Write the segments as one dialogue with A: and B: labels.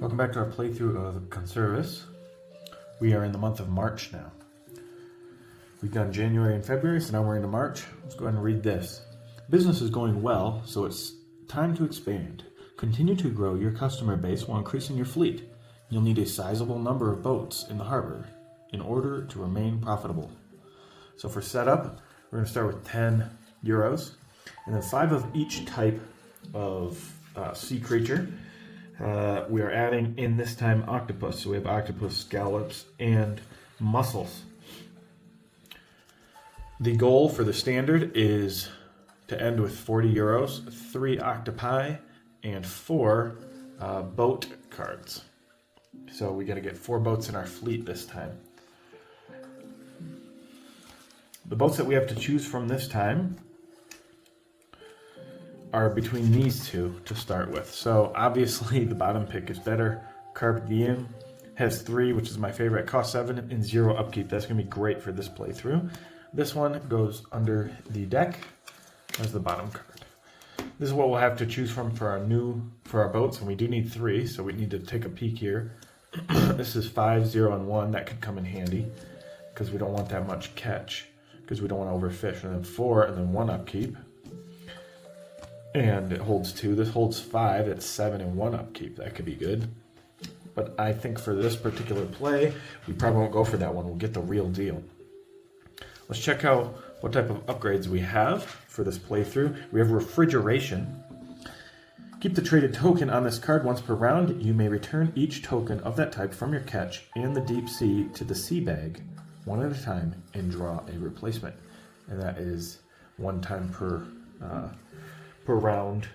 A: Welcome back to our playthrough of Conservas. We are in the month of March now. We've done January and February, so now we're into March. Let's go ahead and read this. Business is going well, so it's time to expand. Continue to grow your customer base while increasing your fleet. You'll need a sizable number of boats in the harbor in order to remain profitable. So for setup, we're going to start with 10 euros, and then 5 of each type of sea creature. We are adding in this time octopus. So we have octopus, scallops, and mussels. The goal for the standard is to end with 40 euros, 3 octopi, and 4 boat cards. So we got to get 4 boats in our fleet this time. The boats that we have to choose from this time are between these two to start with. So obviously the bottom pick is better. Carpe Diem has 3, which is my favorite, cost 7 and 0 upkeep. That's gonna be great for this playthrough. This one goes under the deck as the bottom card. This is what we'll have to choose from for our boats, and we do need 3, so we need to take a peek here. This is 5, 0, and 1. That could come in handy because we don't want that much catch, because we don't want to overfish. And then 4 and then 1 upkeep. And it holds 2. This holds 5. It's 7 and 1 upkeep. That could be good. But I think for this particular play, we probably won't go for that one. We'll get the real deal. Let's check out what type of upgrades we have for this playthrough. We have refrigeration. Keep the traded token on this card once per round. You may return each token of that type from your catch in the deep sea to the sea bag one at a time and draw a replacement. And that is 1 time per round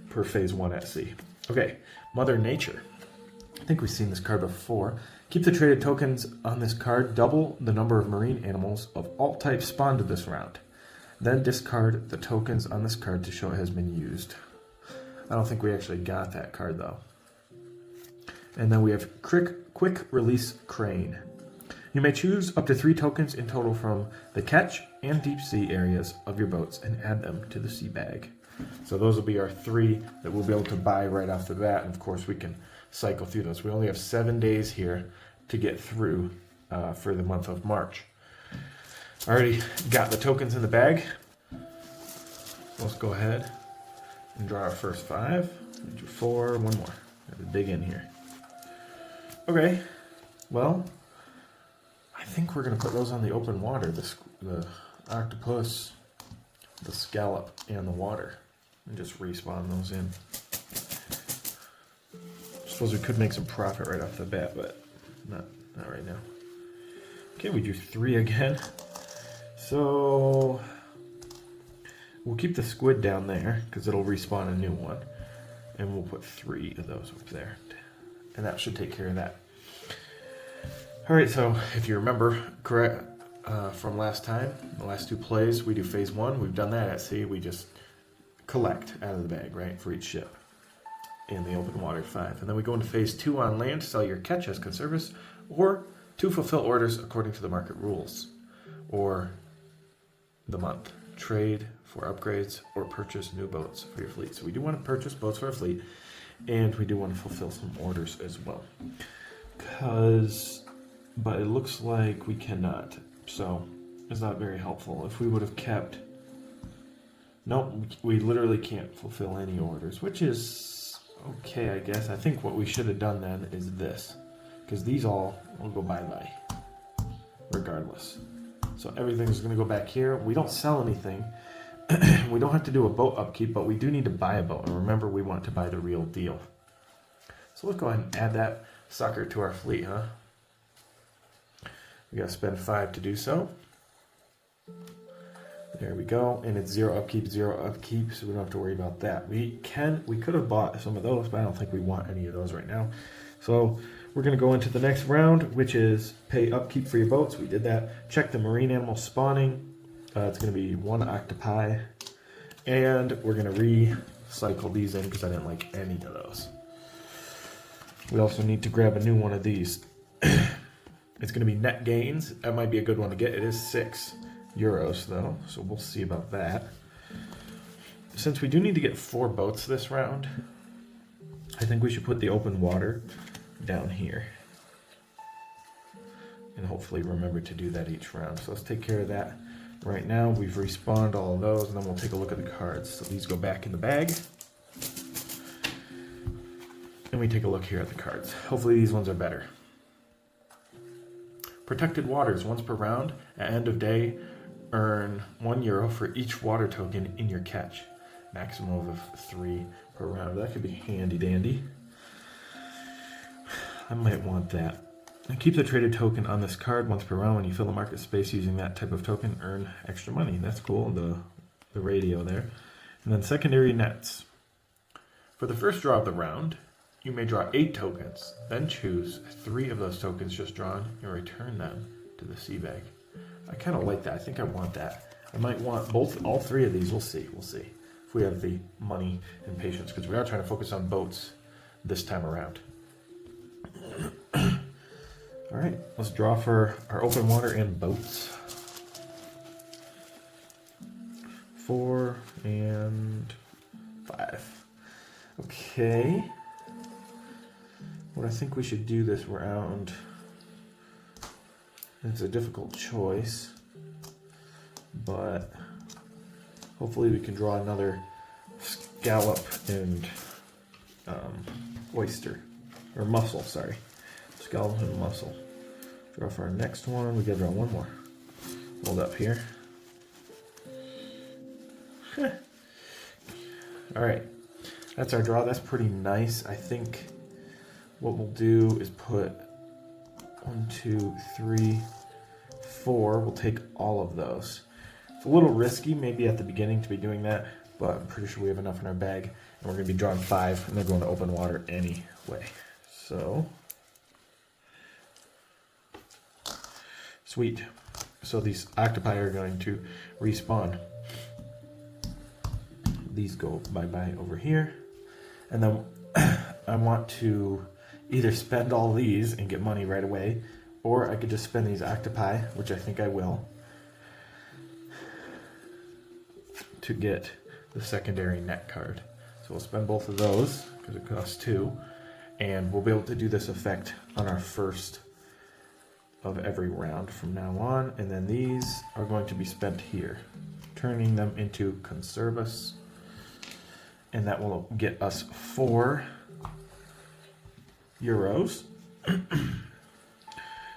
A: per phase 1 at sea. Okay, Mother Nature. I think we've seen this card before. Keep the traded tokens on this card, double the number of marine animals of all types spawned this round. Then discard the tokens on this card to show it has been used. I don't think we actually got that card though. And then we have Quick Release Crane. You may choose up to 3 tokens in total from the catch and deep sea areas of your boats and add them to the sea bag. So those will be our 3 that we'll be able to buy right off the bat, and of course we can cycle through those. We only have 7 days here to get through for the month of March. Already got the tokens in the bag. Let's go ahead and draw our first 5. 4, 1 more. Got to dig in here. Okay, well, I think we're going to put those on the open water, the octopus, the scallop, and the water, and just respawn those in. I suppose we could make some profit right off the bat, but not right now. Okay, we do 3 again. So we'll keep the squid down there because it'll respawn a new one, and we'll put 3 of those up there, and that should take care of that. All right, so if you remember correct from last time, the last 2 plays, we do phase 1. We've done that at sea. We just collect out of the bag, right, for each ship. In the open water 5. And then we go into phase 2 on land, sell your catch as Conservas, or to fulfill orders according to the market rules, or the month. Trade for upgrades or purchase new boats for your fleet. So we do want to purchase boats for our fleet, and we do want to fulfill some orders as well. But it looks like we cannot, so it's not very helpful. If we would have kept, nope, we literally can't fulfill any orders, which is okay, I guess. I think what we should have done then is this, because these all will go bye-bye, regardless. So everything's going to go back here. We don't sell anything. We don't have to do a boat upkeep, but we do need to buy a boat. And remember, we want to buy the real deal. So let's go ahead and add that sucker to our fleet, huh? We got to spend 5 to do so. There we go, and it's 0 upkeep, 0 upkeep, so we don't have to worry about that. We could have bought some of those, but I don't think we want any of those right now. So we're going to go into the next round, which is pay upkeep for your boats. We did that. Check the marine animal spawning. It's going to be 1 octopi, and we're going to recycle these in because I didn't like any of those. We also need to grab a new one of these. It's going to be net gains. That might be a good one to get. It is 6 euros though, so we'll see about that. Since we do need to get 4 boats this round, I think we should put the open water down here. And hopefully remember to do that each round. So let's take care of that right now. We've respawned all of those, and then we'll take a look at the cards. So these go back in the bag. And we take a look here at the cards. Hopefully these ones are better. Protected waters, once per round. At end of day, earn €1 for each water token in your catch. Maximum of 3 per round. That could be handy dandy. I might want that. And keep the traded token on this card once per round. When you fill the market space using that type of token, earn extra money. That's cool, the radio there. And then secondary nets. For the first draw of the round, you may draw 8 tokens, then choose 3 of those tokens just drawn and return them to the sea bag. I kind of like that. I think I want that. I might want all 3 of these. We'll see. We'll see if we have the money and patience, because we are trying to focus on boats this time around. All right, let's draw for our open water and boats. 4 and 5. Okay. What I think we should do this round, it's a difficult choice, but hopefully we can draw another scallop and oyster, or mussel, sorry. Scallop and mussel. Draw for our next one. We gotta draw one more. Hold up here. Alright. That's our draw. That's pretty nice. I think what we'll do is put 1, 2, 3, 4. We'll take all of those. It's a little risky maybe at the beginning to be doing that, but I'm pretty sure we have enough in our bag. And we're going to be drawing 5, and they're going to open water anyway. So, sweet. So these octopi are going to respawn. These go bye-bye over here. And then I want to either spend all these and get money right away, or I could just spend these octopi, which I think I will, to get the secondary net card. So we'll spend both of those, because it costs 2, and we'll be able to do this effect on our first of every round from now on. And then these are going to be spent here, turning them into Conservas, and that will get us €4,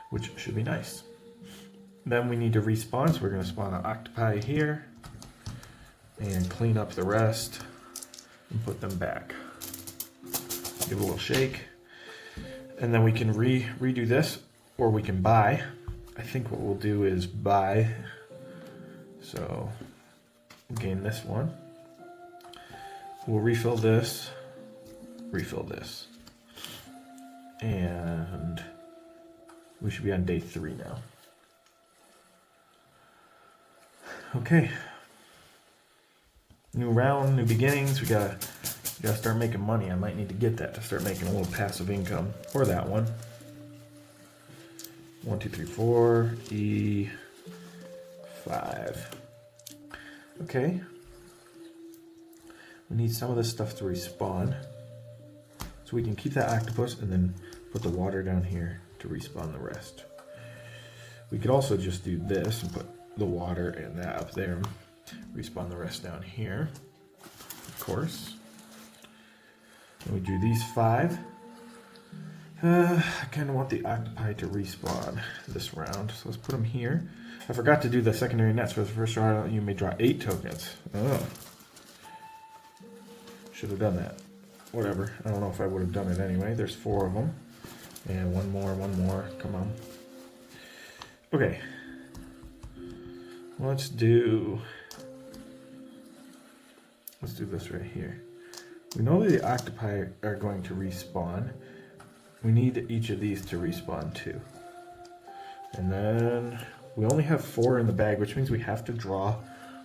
A: which should be nice. Then we need to respawn, so we're going to spawn an octopi here and clean up the rest and put them back. Give it a little shake, and then we can redo this, or we can buy. I think what we'll do is buy. So gain this one. We'll refill this, and we should be on day 3 now. Okay. New round, new beginnings. We gotta start making money. I might need to get that to start making a little passive income. Or that one. 1, 2, 3, 4, E5. Okay. We need some of this stuff to respawn. So we can keep that octopus and then put the water down here to respawn the rest. We could also just do this and put the water and that up there. Respawn the rest down here, of course. And we do these 5. I kind of want the octopi to respawn this round, so let's put them here. I forgot to do the secondary nets for the first round. You may draw 8 tokens. Oh. Should have done that. Whatever. I don't know if I would have done it anyway. There's 4 of them. And one more. Come on. Okay. Let's do this right here. We know that the octopi are going to respawn. We need each of these to respawn too. And then we only have 4 in the bag, which means we have to draw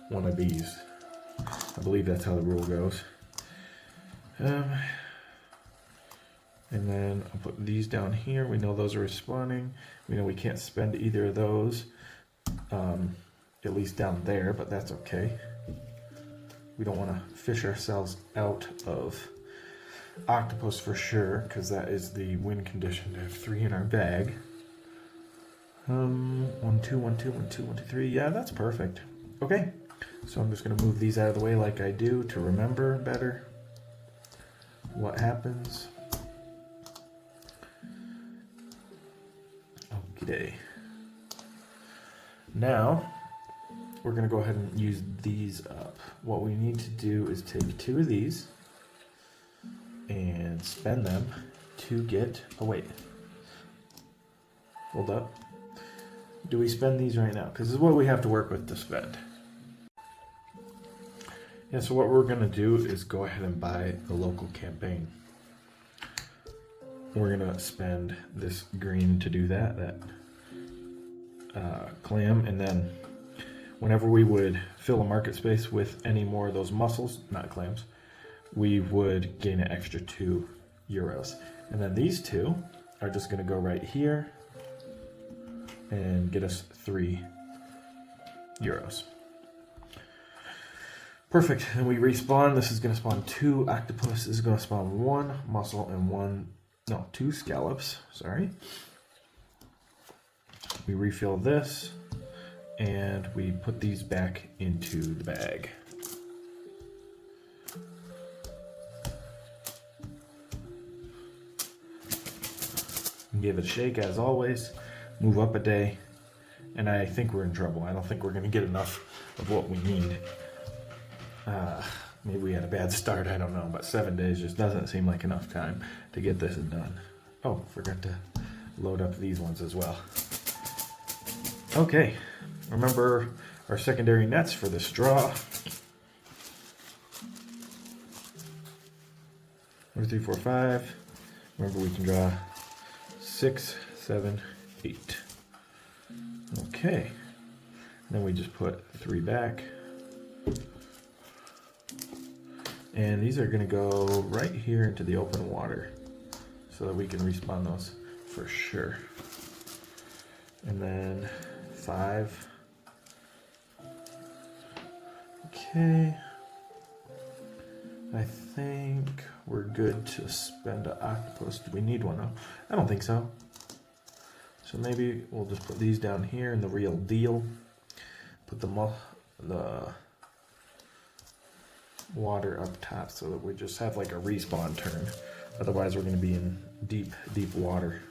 A: one of these. I believe that's how the rule goes. And then I'll put these down here. We know those are respawning. We know we can't spend either of those, at least down there, but that's okay. We don't want to fish ourselves out of octopus for sure, because that is the win condition to have 3 in our bag. 1, 2, 1, 2, 1, 2, 1, 2, 3. Yeah, that's perfect. Okay, so I'm just going to move these out of the way like I do to remember better what happens. Okay. Now, we're going to go ahead and use these up. What we need to do is take 2 of these and spend them to get, oh wait, hold up. Do we spend these right now? Because this is what we have to work with to spend. Yeah, so what we're going to do is go ahead and buy the local campaign. We're going to spend this green to do that clam, and then whenever we would fill a market space with any more of those mussels, not clams, we would gain an extra 2 euros. And then these 2 are just going to go right here and get us 3 euros. Perfect. And we respawn. This is going to spawn 2 octopus. This is going to spawn 1 mussel and 2 scallops. Sorry. We refill this and we put these back into the bag. Give it a shake as always. Move up a day, and I think we're in trouble. I don't think we're going to get enough of what we need. Maybe we had a bad start, I don't know, but 7 days just doesn't seem like enough time to get this done. Oh, forgot to load up these ones as well. Okay, remember our secondary nets for this draw. 1, 2, 3, 4, 5. Remember we can draw 6, 7, 8. Okay, then we just put 3 back. And these are going to go right here into the open water so that we can respawn those for sure. And then 5. Okay. I think we're good to spend an octopus. Do we need one? No, I don't think so. So maybe we'll just put these down here in the real deal. Put the water up top so that we just have like a respawn turn. Otherwise we're going to be in deep water.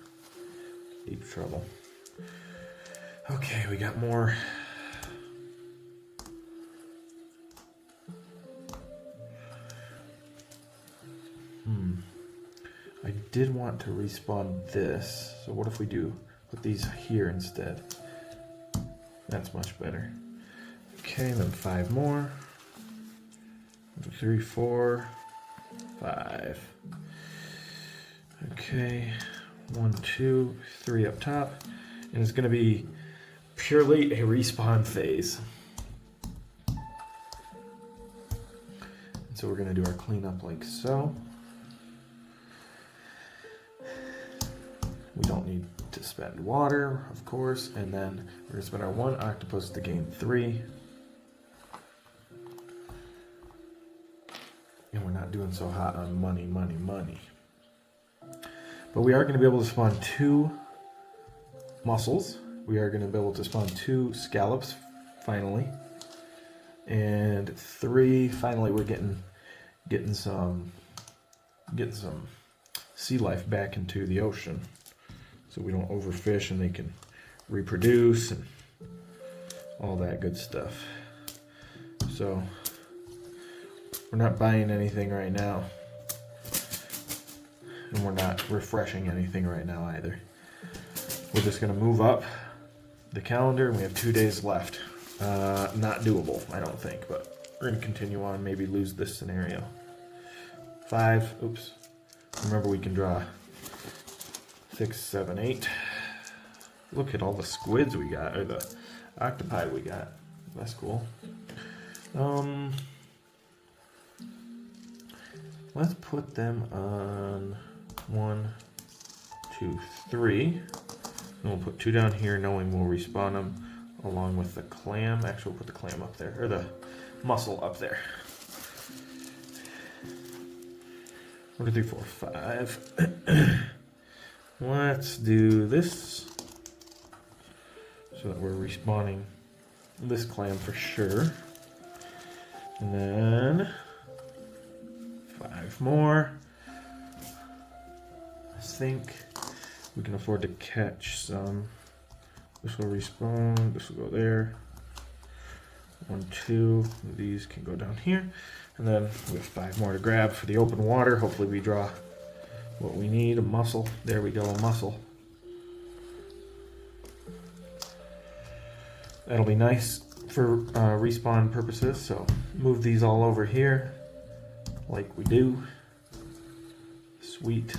A: Deep trouble. Okay, we got more. I did want to respawn this. So what if we do put these here instead? That's much better. Okay, then 5 more. 3, 4, 5. Okay, 1, 2, 3 up top. And it's going to be purely a respawn phase. And so we're going to do our cleanup like so. We don't need to spend water, of course, and then we're going to spend our 1 octopus to gain 3. And we're not doing so hot on money. But we are going to be able to spawn 2 mussels. We are going to be able to spawn 2 scallops, finally. And 3, finally we're getting some sea life back into the ocean. So we don't overfish and they can reproduce and all that good stuff. So we're not buying anything right now. And we're not refreshing anything right now either. We're just going to move up the calendar and we have 2 days left. Not doable, I don't think, but we're going to continue on, maybe lose this scenario. 5, oops. Remember we can draw 6, 7, 8. Look at all the squids we got, or the octopi we got. That's cool. Let's put them on 1, 2, 3. And we'll put 2 down here knowing we'll respawn them along with the clam. Actually, we'll put the clam up there, or the mussel up there. 1, 2, 3, 4, 5. Let's do this so that we're respawning this clan for sure. And then 5 more. I think we can afford to catch some. This will respawn, this will go there. 1, 2, these can go down here. And then we have 5 more to grab for the open water. Hopefully we draw what we need, a mussel. There we go, a mussel. That'll be nice for respawn purposes, so move these all over here like we do. Sweet.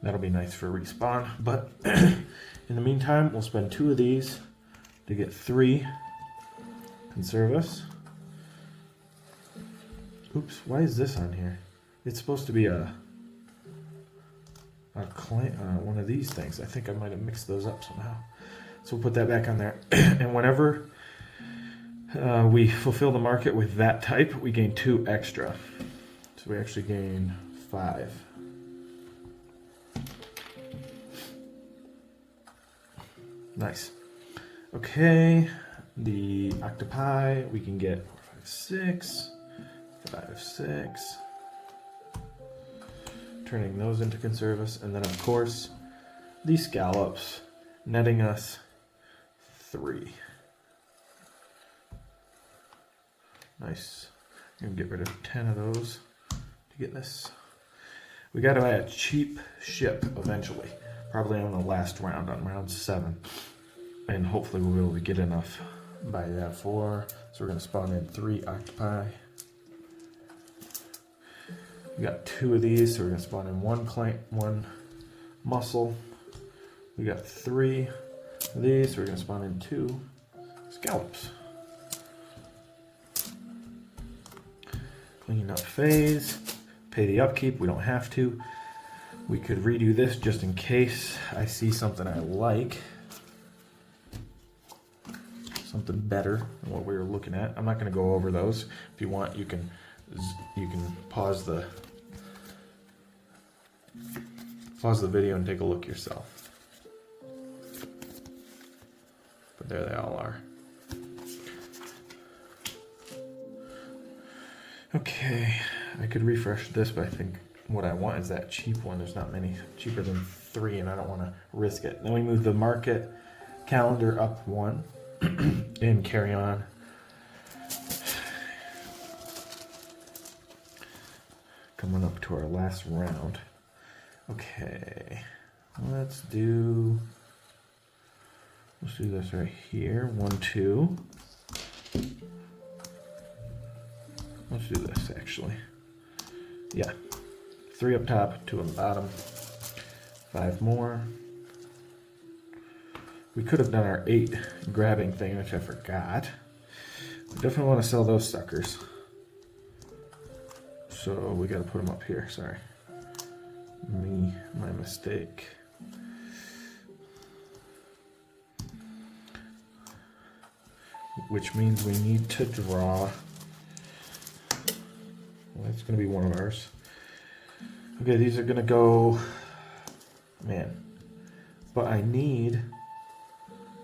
A: That'll be nice for respawn, but in the meantime, we'll spend 2 of these to get 3 Conservas. Oops, why is this on here? It's supposed to be a one of these things. I think I might have mixed those up somehow. So we'll put that back on there. And whenever we fulfill the market with that type, we gain 2 extra. So we actually gain 5. Nice. Okay, the octopi, we can get 4, 5, 6, 5, 6. Turning those into Conservas, and then of course, these scallops, netting us 3. Nice. I'm gonna get rid of 10 of those to get this. We got to add cheap ship eventually. Probably on the last round, on round 7. And hopefully we'll be able to get enough by that 4. So we're going to spawn in 3 octopi. We got 2 of these, so we're going to spawn in 1 mussel. We got 3 of these, so we're going to spawn in 2 scallops. Clean up phase. Pay the upkeep, we don't have to. We could redo this just in case I see something I like. Something better than what we were looking at. I'm not going to go over those. If you want, you can pause the video and take a look yourself. But there they all are. Okay, I could refresh this, but I think what I want is that cheap one. There's not many cheaper than 3, and I don't want to risk it. Then we move the market calendar up 1 and carry on. Coming up to our last round. Okay, let's do this right here. 1, 2. Let's do this actually. Yeah. 3 up top, 2 on the bottom. 5 more. We could have done our 8 grabbing thing, which I forgot. We definitely want to sell those suckers. So we got to put them up here. Sorry. My mistake. Which means we need to draw. Well, that's going to be one of ours. Okay, these are going to go. Man. But I need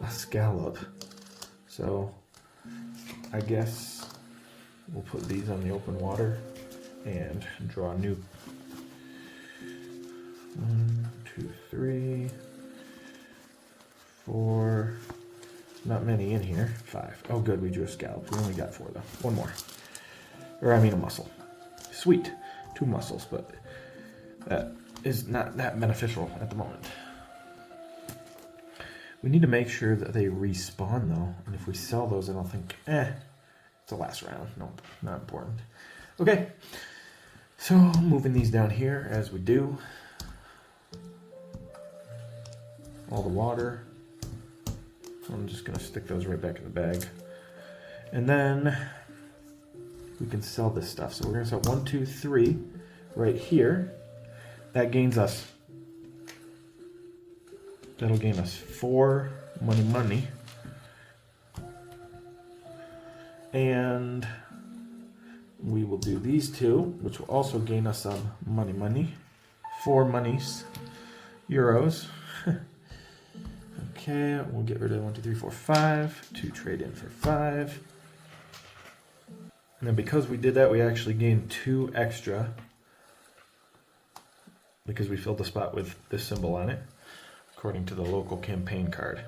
A: a scallop. So I guess we'll put these on the open water and draw a new 1, 2, 3, 4. Not many in here. 5. Oh good, we drew a scallop. We only got 4 though. 1 more. Or I mean a mussel. Sweet. 2 mussels, but that is not that beneficial at the moment. We need to make sure that they respawn though, and if we sell those, I don't think, it's the last round. No, not important. Okay, so moving these down here as we do. All the water. I'm just gonna stick those right back in the bag. And then we can sell this stuff. So we're gonna sell 1, 2, 3 right here. That gains us. That'll gain us 4 money. And we will do these two, which will also gain us some money. 4 monies, euros. Okay, we'll get rid of 1, 2, 3, 4, 5. 2 trade in for 5. And then because we did that, we actually gained 2 extra because we filled the spot with this symbol on it, according to the local campaign card.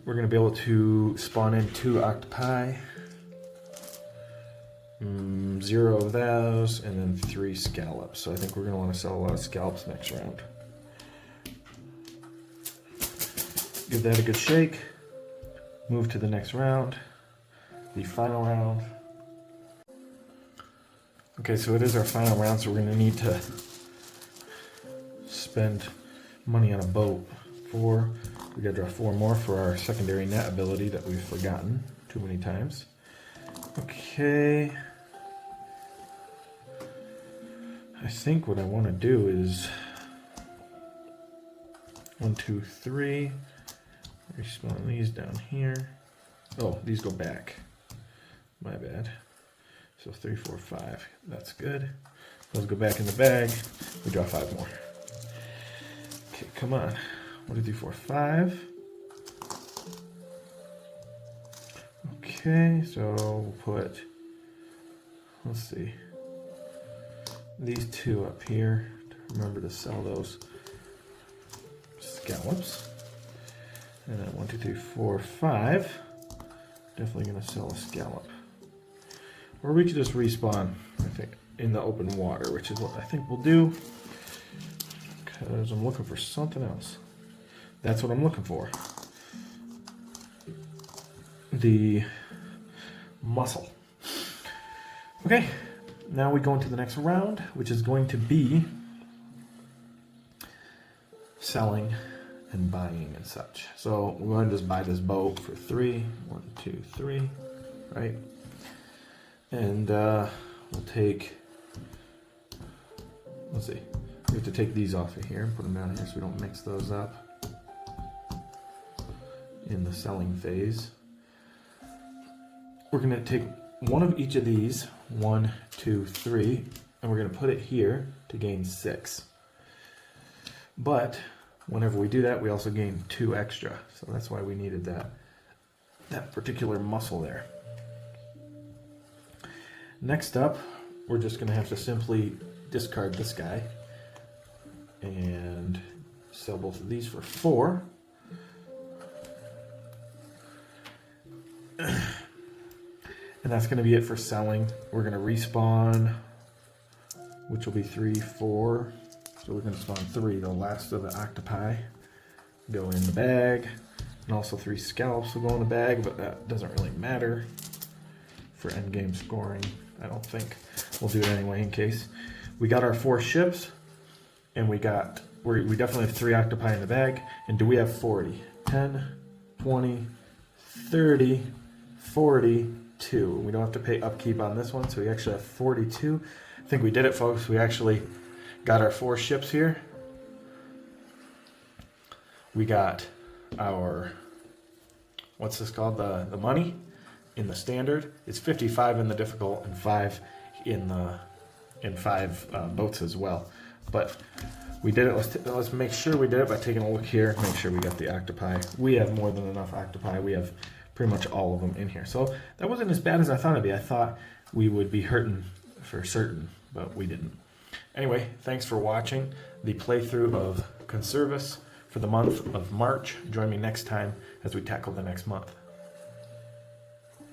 A: We're going to be able to spawn in 2 octopi, 0 of those, and then 3 scallops. So I think we're going to want to sell a lot of scallops next round. Give that a good shake. Move to the next round, the final round. Okay, so it is our final round, so we're going to need to spend money on a boat. 4. We got to draw 4 more for our secondary net ability that we've forgotten too many times. Okay. I think what I want to do is 1, 2, 3. Respawn these down here. Oh, these go back. My bad. So 3, 4, 5. That's good. Those go back in the bag. We draw 5 more. Okay, come on. 1, 2, 3, 4, 5. Okay, so we'll put, let's see, these 2 up here. Remember to sell those scallops. And then 1, 2, 3, 4, 5. Definitely gonna sell a scallop. Or we could just respawn, I think, in the open water, which is what I think we'll do. Because I'm looking for something else. That's what I'm looking for. The muscle. Okay, now we go into the next round, which is going to be selling and buying and such. So we're going to just buy this boat for 3. 1, 2, 3, right? And we'll take, let's see, we have to take these off of here and put them down here so we don't mix those up in the selling phase. We're going to take one of each of these, 1, 2, 3, and we're going to put it here to gain 6. But whenever we do that, we also gain 2 extra. So that's why we needed that particular muscle there. Next up, we're just going to have to simply discard this guy and sell both of these for 4. And that's going to be it for selling. We're going to respawn, which will be 3, 4. So we're going to spawn 3. The last of the octopi go in the bag. And also 3 scallops will go in the bag, but that doesn't really matter for endgame scoring, I don't think. We'll do it anyway in case. We got our 4 ships, and we definitely have 3 octopi in the bag. And do we have 40? 10, 20, 30, 42. We don't have to pay upkeep on this one, so we actually have 42. I think we did it, folks. We actually got our 4 ships here. We got our, what's this called? The money in the standard. It's 55 in the difficult and 5 in 5 boats as well. But we did it. Let's make sure we did it by taking a look here. Make sure we got the octopi. We have more than enough octopi. We have pretty much all of them in here. So that wasn't as bad as I thought it'd be. I thought we would be hurting for certain, but we didn't. Anyway, thanks for watching the playthrough of Conservas for the month of March. Join me next time as we tackle the next month.